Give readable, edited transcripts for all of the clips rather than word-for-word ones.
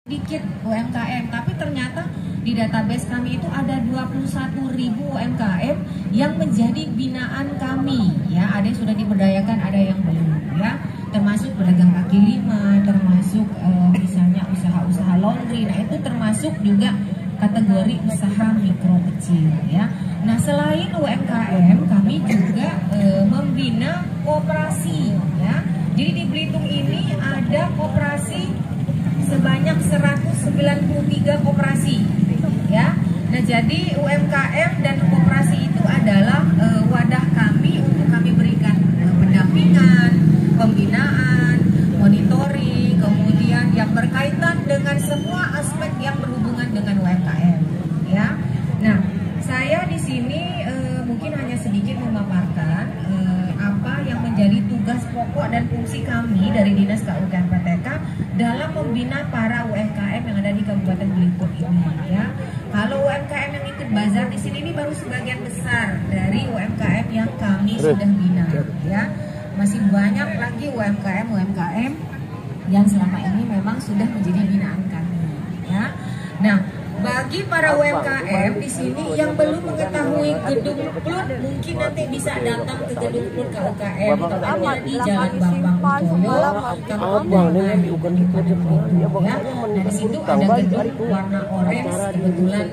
Sedikit UMKM, tapi ternyata di database kami itu ada 21.000 UMKM yang menjadi binaan kami. Ya, ada yang sudah diberdayakan, ada yang belum. Ya, termasuk pedagang kaki lima, termasuk misalnya usaha-usaha laundry. Nah, itu termasuk juga kategori usaha mikro kecil. Ya, nah selain UMKM, kami juga membina koperasi. Ya, jadi di Belitung ini ada koperasi sebanyak 193 koperasi, ya. Nah, jadi UMKM dan koperasi itu adalah wadah kami untuk kami berikan pendampingan, pembinaan, monitoring, kemudian yang berkaitan dengan semua aspek yang berhubungan dengan UMKM, ya. Nah, saya di sini mungkin hanya sedikit memaparkan apa yang menjadi tugas pokok dan fungsi kami dari Dinas KUKM PTK dalam membina para UMKM yang ada di Kabupaten Belitung ini, ya. Kalau UMKM yang ikut bazar di sini ini baru sebagian besar dari UMKM yang kami sudah bina, ya. Masih banyak lagi UMKM yang selama ini memang sudah menjadi binaan kami, ya. Nah, bagi para UMKM di sini yang belum mengetahui gedung PLUT, mungkin nanti bisa datang ke gedung PLUT KUKM, tepatnya di Jalan Bambang Utoyo, Kabupaten ya. Nah, di situ ada gedung warna orange, kebetulan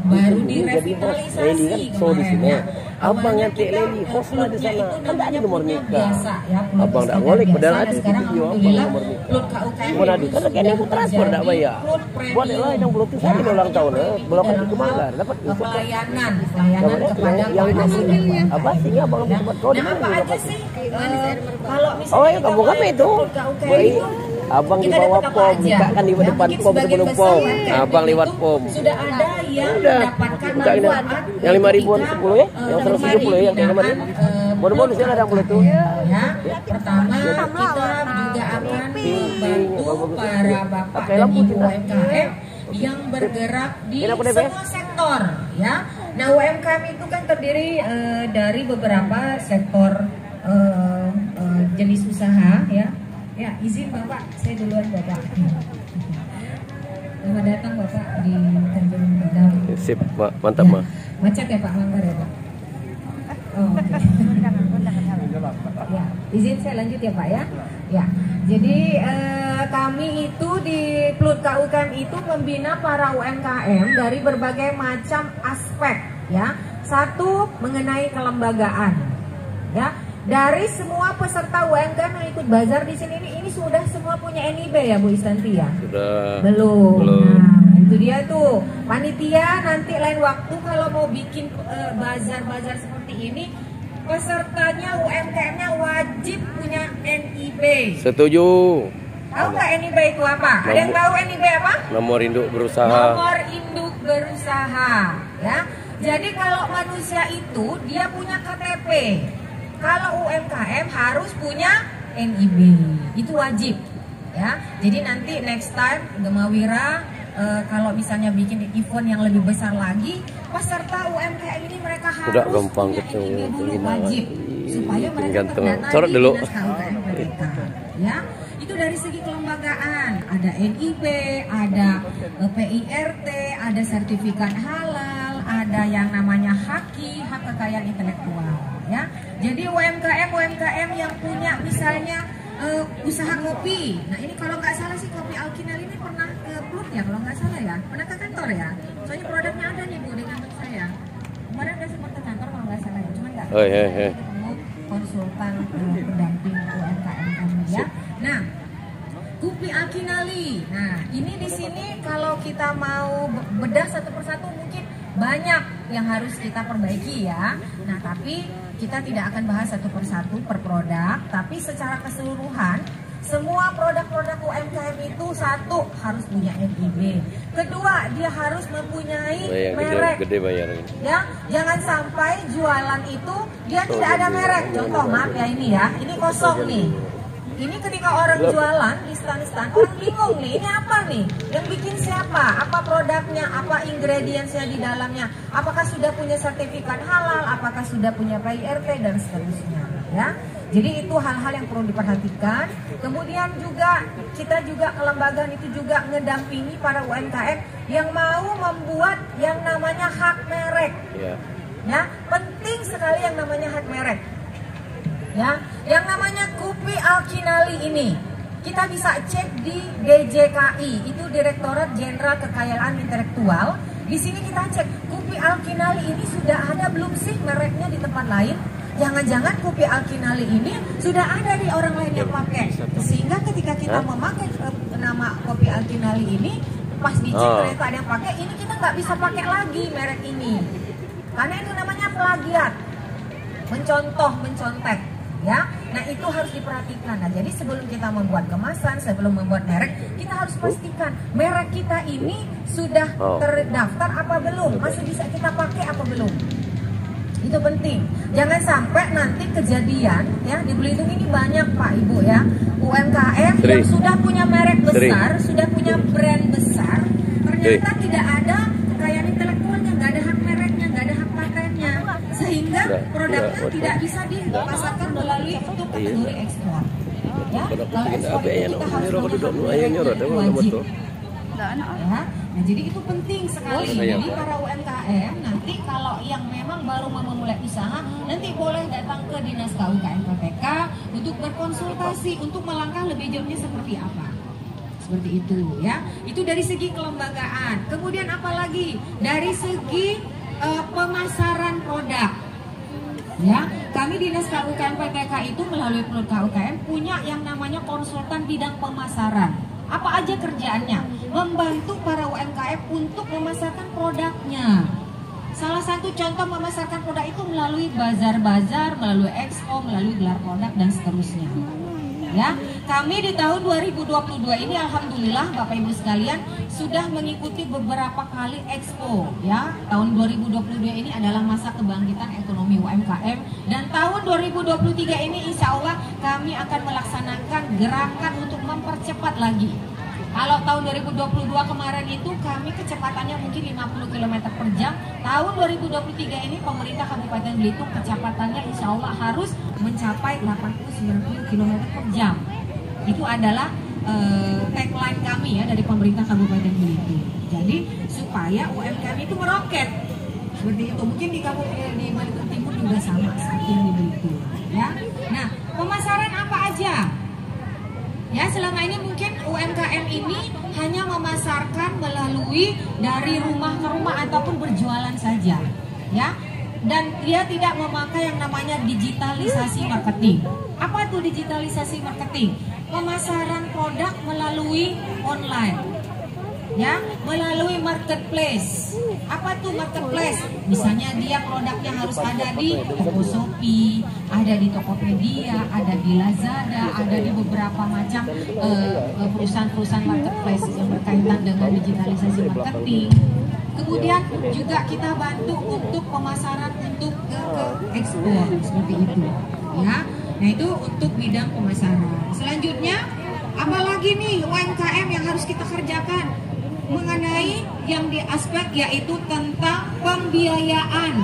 baru direvitalisasi kemarin, ya. Abang yang leli hostnya di sana, kan ada nomor nikah. Ya, Abang tak ngolik, padahal ada sekarang video abang nomor nikah. PLUT KUKM Mana di kan kayaknya aku transfer tak bayar. Buat lain yang belum saya ulang tahun, belum ada kemarin dapat pelayanan kepada yang konsumen. apa sih abang dapat kode? Nah, apa aja sih kalau misalnya oh ya kamu kami itu. Abang di bawah pom, nikah kan di depan pom sebelum pom. Abang lewat pom. Sudah ada yang mendapatkan manfaat yang 5.000-an 10 ya, yang 170 ya, yang kemarin. Bonus yang ada boleh tuh. Ya, pertama kita juga akan membantu para bapak dan ibu UMKM yang bergerak di semua sektor, ya. Nah, UMKM itu kan terdiri dari beberapa sektor jenis usaha, ya. Ya, izin Bapak, saya duluan Bapak. Selamat datang Bapak di Tanjung Pinang. Sip, mantap, ya. Macet ya Pak, langgar ya Pak. Oh, okay. Ya, izin saya lanjut ya Pak, ya. Ya, jadi kami itu di PLUT KUKM itu membina para UMKM dari berbagai macam aspek, ya. Satu, mengenai kelembagaan, ya. Dari semua peserta UMKM yang ikut bazar di sini ini sudah semua punya NIB ya Bu Istanti ya? Sudah. Belum. Nah, itu dia tuh. Panitia nanti lain waktu kalau mau bikin bazar-bazar seperti ini, pesertanya UMKM-nya wajib punya NIB. Setuju. Tahu nggak NIB itu apa? Ada yang tahu NIB apa? Nomor induk berusaha. Nomor induk berusaha, ya. Jadi kalau manusia itu dia punya KTP. Kalau UMKM harus punya NIB, itu wajib, ya. Jadi nanti next time Gemawira kalau misalnya bikin event yang lebih besar lagi, peserta UMKM ini mereka harus gampang punya NIB dulu, wajib, supaya mereka terdata di Dinas KUKM PTK, ya. Itu dari segi kelembagaan, ada NIB, ada PIRT, ada sertifikat halal, ada yang namanya HAKI, hak kekayaan intelektual, ya. Jadi UMKM yang punya misalnya usaha kopi. Nah, ini kalau nggak salah sih Kopi Alkinal ini pernah ke PLUT ya, kalau nggak salah ya. Pernah ke kantor ya. Soalnya produknya ada nih Bu di kantor saya. Kemarin udah sempat ke kantor kalau nggak salah ya. Cuman nggak ketemu konsultan pendamping UMKM kami, ya. Nah, Kopi Alkinali. Nah, ini di sini kalau kita mau bedah satu persatu mungkin banyak yang harus kita perbaiki, ya. Nah, tapi kita tidak akan bahas satu persatu per produk, tapi secara keseluruhan semua produk-produk UMKM itu satu harus punya NIB, kedua dia harus mempunyai merek, gede bayar. Ya, jangan sampai jualan itu dia tidak ada merek. Contoh, maaf ya, ini kosong nih. Ini ketika orang jualan di stand-stand, orang bingung nih, ini apa nih? Yang bikin siapa? Apa produknya? Apa ingredientsnya di dalamnya? Apakah sudah punya sertifikat halal? Apakah sudah punya PIRT dan seterusnya? Ya. Jadi itu hal-hal yang perlu diperhatikan. Kemudian juga kita juga kelembagaan itu juga ngedampingi para UMKM yang mau membuat yang namanya hak merek. Ya, penting sekali yang namanya hak merek. Ya, yang namanya Kopi Alkinali ini kita bisa cek di DJKI, itu Direktorat Jenderal Kekayaan Intelektual. Di sini kita cek Kopi Alkinali ini sudah ada belum sih mereknya di tempat lain? Jangan-jangan Kopi Alkinali ini sudah ada di orang lain yang pakai, sehingga ketika kita memakai nama Kopi Alkinali ini, pas dicek ternyata ada yang pakai, ini kita nggak bisa pakai lagi merek ini, karena itu namanya plagiat, mencontek, ya. Nah itu harus diperhatikan. Nah jadi sebelum kita membuat kemasan, sebelum membuat merek, kita harus pastikan merek kita ini sudah terdaftar apa belum, masih bisa kita pakai apa belum. Itu penting. Jangan sampai nanti kejadian ya, di Belitung ini banyak Pak Ibu ya, UMKM yang sudah punya merek besar, sudah punya brand besar, ternyata tidak ada kekayaan intelektualnya, nggak ada hak mereknya, nggak ada hak patennya, sehingga produknya tidak bisa dipasarkan melalui untuk kategori ekspor. Ya, kalau ekspor itu kita harus wajib. Ya. Nah, jadi itu penting sekali. Jadi para UMKM nanti kalau yang memang baru mau memulai usaha, nanti boleh datang ke Dinas KUKM PTK untuk berkonsultasi, untuk melangkah lebih jauhnya seperti apa. Seperti itu ya. Itu dari segi kelembagaan. Kemudian apalagi dari segi pemasaran produk. Ya, kami Dinas KUKM PTK itu melalui Prod KUKM punya yang namanya konsultan bidang pemasaran. Apa aja kerjaannya? Membantu para UMKM untuk memasarkan produknya. Salah satu contoh memasarkan produk itu melalui bazar-bazar, melalui expo, melalui gelar produk dan seterusnya. Ya, kami di tahun 2022 ini alhamdulillah Bapak Ibu sekalian sudah mengikuti beberapa kali expo ya. Tahun 2022 ini adalah masa kebangkitan ekonomi UMKM, dan tahun 2023 ini insya Allah kami akan melaksanakan gerakan untuk mempercepat lagi. Kalau tahun 2022 kemarin itu kami kecepatannya mungkin 50 km per jam. Tahun 2023 ini pemerintah Kabupaten Belitung kecepatannya insya Allah harus mencapai 80-90 km per jam. Itu adalah tagline kami ya dari pemerintah Kabupaten Belitung. Jadi supaya UMKM itu meroket. Seperti itu. Mungkin di Kabupaten di Belitung Timur juga sama seperti yang di Belitung. Ya. Nah, pemasaran apa aja? Ya, selama ini mungkin UMKM ini hanya memasarkan melalui dari rumah ke rumah ataupun berjualan saja, ya. Dan dia tidak memakai yang namanya digitalisasi marketing. Apa itu digitalisasi marketing? Pemasaran produk melalui online. Ya, melalui marketplace. Apa tuh marketplace? Misalnya dia produknya harus ada di toko Shopee, ada di Tokopedia, ada di Lazada, ada di beberapa macam perusahaan-perusahaan marketplace yang berkaitan dengan digitalisasi marketing. Kemudian juga kita bantu untuk pemasaran untuk ke ekspor seperti itu. Ya, nah itu untuk bidang pemasaran. Selanjutnya, apalagi nih UMKM yang harus kita kerjakan? Mengenai yang di aspek yaitu tentang pembiayaan.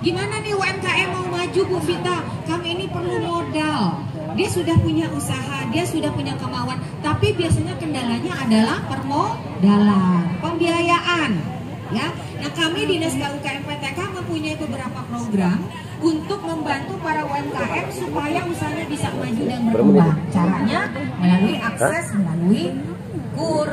Gimana nih UMKM mau maju Bu Vita? Kami ini perlu modal. Dia sudah punya usaha, dia sudah punya kemauan, tapi biasanya kendalanya adalah permodalan, pembiayaan. Ya, nah kami Dinas KUKM PTK mempunyai beberapa program untuk membantu para UMKM supaya usahanya bisa maju dan berkembang. Caranya melalui akses, melalui KUR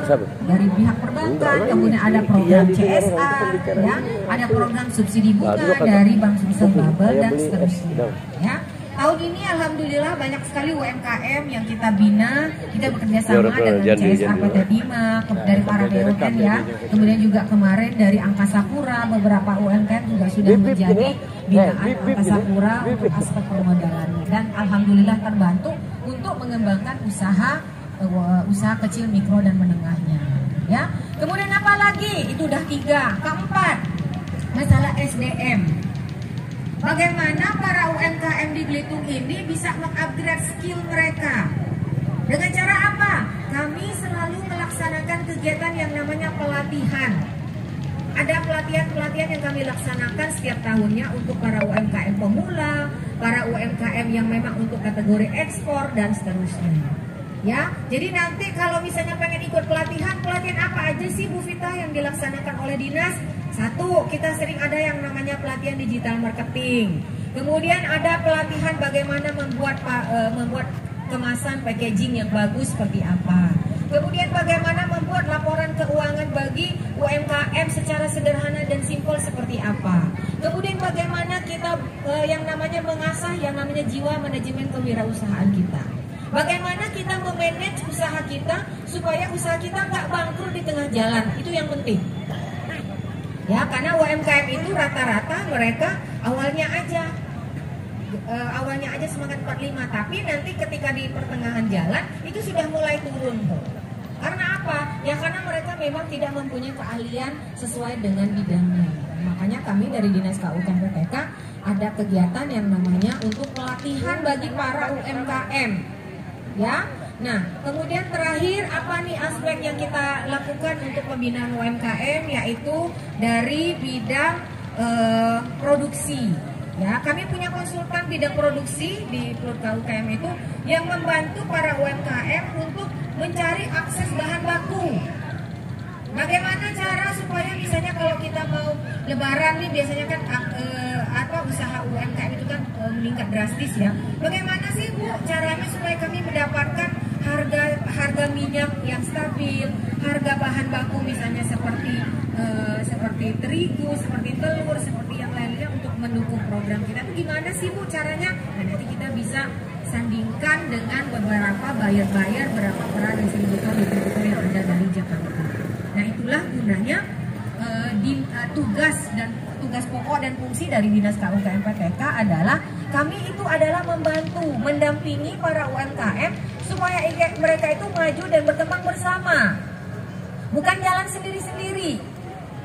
dari pihak perbankan, kemudian ada program CSA, ya, ada program subsidi bunga dari Bank Sumsel Babel dan seterusnya. Ya, tahun ini alhamdulillah banyak sekali UMKM yang kita bina, kita bekerja sama dengan CSA PT Bima, dari para BUMN ya, kemudian juga kemarin dari Angkasa Pura, beberapa UMKM juga sudah menjadi binaan Angkasa Pura untuk aspek permodalannya, dan alhamdulillah terbantu untuk mengembangkan usaha kecil, mikro dan menengahnya. Ya, kemudian apa lagi? Itu udah 3. Keempat, masalah SDM. Bagaimana para UMKM di Belitung ini bisa mengupgrade skill mereka? Dengan cara apa? Kami selalu melaksanakan kegiatan yang namanya pelatihan. Ada pelatihan-pelatihan yang kami laksanakan setiap tahunnya untuk para UMKM pemula, para UMKM yang memang untuk kategori ekspor dan seterusnya. Ya, jadi nanti kalau misalnya pengen ikut pelatihan apa aja sih Bu Vita yang dilaksanakan oleh dinas? Satu, kita sering ada yang namanya pelatihan digital marketing. Kemudian ada pelatihan bagaimana membuat kemasan packaging yang bagus seperti apa. Kemudian bagaimana membuat laporan keuangan bagi UMKM secara sederhana dan simpel seperti apa. Kemudian bagaimana kita yang namanya mengasah yang namanya jiwa manajemen kewirausahaan kita. Bagaimana kita memanage usaha kita supaya usaha kita nggak bangkrut di tengah jalan, itu yang penting. Ya, karena UMKM itu rata-rata mereka awalnya aja semangat 45, tapi nanti ketika di pertengahan jalan itu sudah mulai turun tuh. Karena apa? Ya karena mereka memang tidak mempunyai keahlian sesuai dengan bidangnya. Makanya kami dari Dinas KUKM PTK ada kegiatan yang namanya untuk pelatihan bagi para UMKM. Ya, nah kemudian terakhir apa nih aspek yang kita lakukan untuk pembinaan UMKM, yaitu dari bidang produksi. Ya, kami punya konsultan bidang produksi di Plut KUKM itu yang membantu para UMKM untuk mencari akses bahan baku. Bagaimana cara supaya misalnya kalau kita mau lebaran nih biasanya kan usaha UMKM itu kan meningkat drastis ya. Bagaimana sih Bu caranya supaya kami mendapatkan harga minyak yang stabil, harga bahan baku misalnya seperti terigu, seperti telur, seperti yang lainnya untuk mendukung program kita itu gimana sih Bu caranya? Nah, nanti kita bisa sandingkan dengan beberapa buyer berapa peran distributor yang ada dari Jakarta. Nah, itulah gunanya tugas pokok dan fungsi dari Dinas KUKM PTK adalah kami itu adalah membantu, mendampingi para UMKM supaya mereka itu maju dan berkembang bersama. Bukan jalan sendiri-sendiri.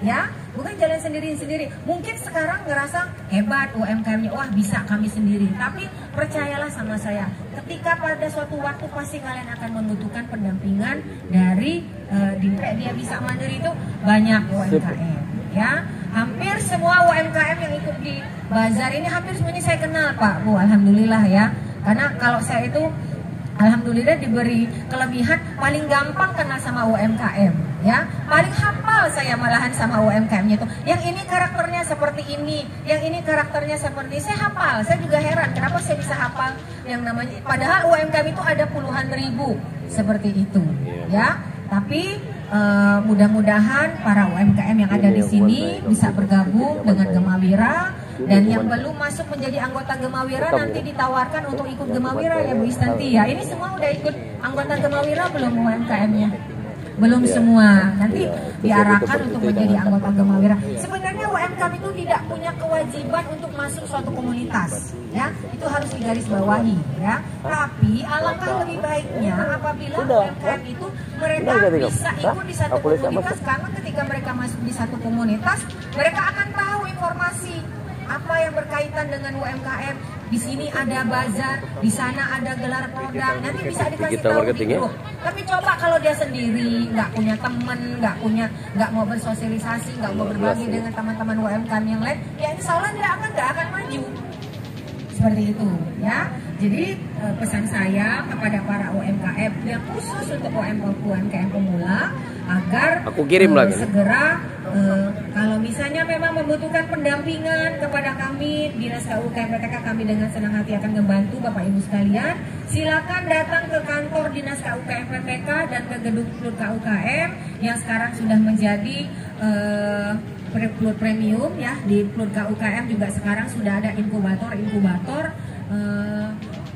Ya, bukan jalan sendiri-sendiri. Mungkin sekarang ngerasa hebat UMKM-nya, wah bisa kami sendiri. Tapi percayalah sama saya, ketika pada suatu waktu pasti kalian akan membutuhkan pendampingan dari dia bisa mandiri itu banyak UMKM. Ya, hampir semua UMKM yang ikut di bazar ini hampir semuanya saya kenal Pak Bu, alhamdulillah ya. Karena kalau saya itu alhamdulillah diberi kelebihan paling gampang kenal sama UMKM. Ya, paling hafal saya malahan sama UMKM-nya itu. Yang ini karakternya seperti ini, yang ini karakternya seperti ini. Saya hafal. Saya juga heran kenapa saya bisa hafal yang namanya. Padahal UMKM itu ada puluhan ribu seperti itu. Ya, tapi mudah-mudahan para UMKM yang ada di sini bisa bergabung dengan Gemawira. Dan yang belum masuk menjadi anggota Gemawira nanti ditawarkan untuk ikut Gemawira ya Bu Istanti ya. Ini semua udah ikut anggota Gemawira belum UMKM-nya? Belum semua, nanti diarahkan untuk menjadi anggota Gemawira. Sebenarnya UMKM itu tidak punya kewajiban untuk masuk suatu komunitas, ya itu harus digarisbawahi, ya. Tapi alangkah lebih baiknya apabila UMKM itu mereka bisa ikut di satu komunitas, karena ketika mereka masuk di satu komunitas, mereka akan tahu informasi apa yang berkaitan dengan UMKM. Di sini ada bazar, di sana ada gelar produk, nanti bisa dikasih tahu di grup. Tapi coba kalau dia sendiri, nggak punya teman, nggak mau bersosialisasi, nggak mau berbagi dengan teman-teman UMKM yang lain, ya insya Allah dia nggak akan maju. Seperti itu, ya. Jadi pesan saya kepada para UMKM yang khusus untuk UMKM pemula agar segera kalau misalnya memang membutuhkan pendampingan kepada kami Dinas KUKM PTK, kami dengan senang hati akan membantu Bapak Ibu sekalian. Silakan datang ke kantor Dinas KUKM PTK dan ke gedung Plut KUKM yang sekarang sudah menjadi Plut Premium ya. Di Plut KUKM juga sekarang sudah ada inkubator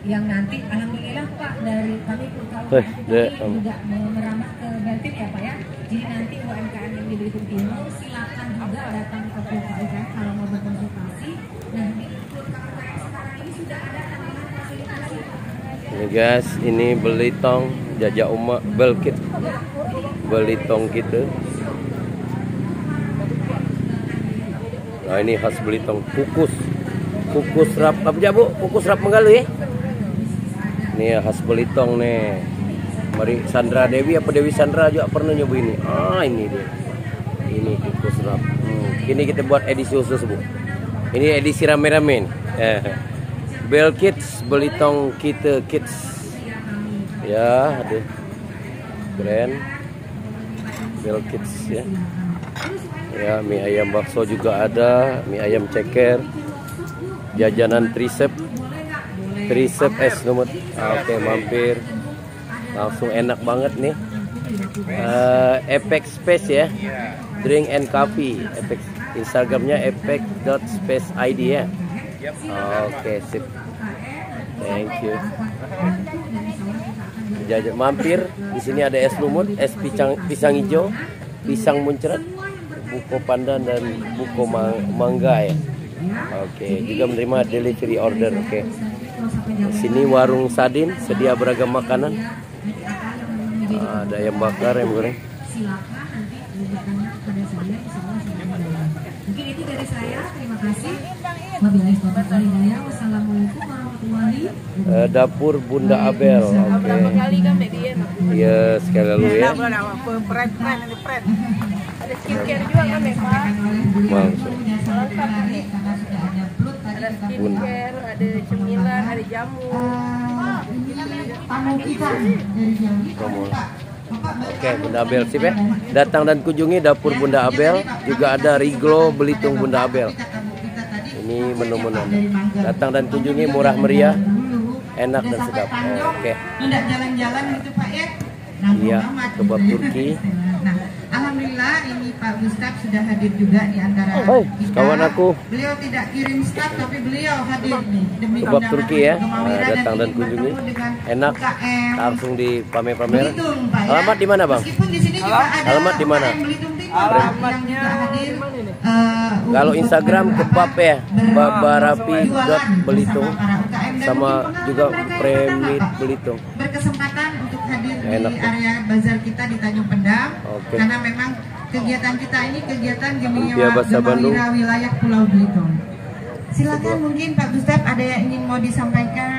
yang nanti alhamdulillah Pak dari kami Plut KUKM juga merambah ke Banten ya Pak ya. Jadi nanti UMKM yang di Belitung Timur silakan juga datang ke Plut KUKM kalau mau berkonsultasi. Nah di Plut KUKM sekarang ini sudah ada tambahan fasilitasi. Ini guys, ini belitong jajak umat belkit belitong kita. Nah ini khas Belitong, kukus rap apa aja Bu? Kukus rap Menggalu ya. Ini khas Belitong nih. Mari Sandra Dewi apa Dewi Sandra juga pernah nyoba ini. Ah ini dia. Ini kukus rap. Ini kita buat edisi khusus Bu. Ini edisi rame-rame. Bell Kids, Belitung kita Kids. Ya, aduh. Keren. Bell Kids ya. Ya, mie ayam bakso juga ada, mie ayam ceker. Jajanan trisep es lumut. Oke, mampir. Langsung enak banget nih. Epic Space ya. Drink and coffee. Epic. Instagramnya epic.spaceid ya. Oke, sip. Thank you. Jajan mampir. Di sini ada es lumut, es pisang hijau, pisang muncrat, buko pandan dan buko mangga ya. Oke, juga menerima delivery order. Oke. Di sini warung Sadin, sedia beragam makanan. Ada ayam bakar, ayam goreng. Mungkin itu dari saya, terima kasih. Wassalamualaikum warahmatullahi wabarakatuh. Dapur Bunda Abel. Oke. Iya, sekali lalu ya. Ada skincare juga kan ya Pak? Langsung. Ada skincare, ada cemilan, ada jamu. Oke, Bunda Abel sip ya. Datang dan kunjungi dapur Bunda Abel. Juga ada Riglo Belitung Bunda Abel. Ini menu-menu. Datang dan kunjungi, murah meriah, enak dan sedap. Oke. Tidak jalan-jalan gitu Pak ya. Iya, kebab Turki. Nah, alhamdulillah ini Pak Gustaf sudah hadir juga di antara kita. Kawan aku. Beliau tidak kirim staff tapi beliau hadir nih demi Kebab Turki ya. Datang dan kunjungi. Enak. Langsung di pamer-pamer. Alamat di mana, Bang? Meskipun di sini juga ada Alamat di mana? Alamatnya Kalau Instagram kebab ya, babarapi.belitung sama juga Premit Belitung. Berkesempatan untuk hadir Enak. di area bazar kita di Tanjung Pendam. Oke. Karena memang kegiatan kita ini kegiatan Lumpia Bahasa Bandung. Gemawira wilayah Pulau Belitung. Silakan mungkin Pak Gustaf ada yang ingin mau disampaikan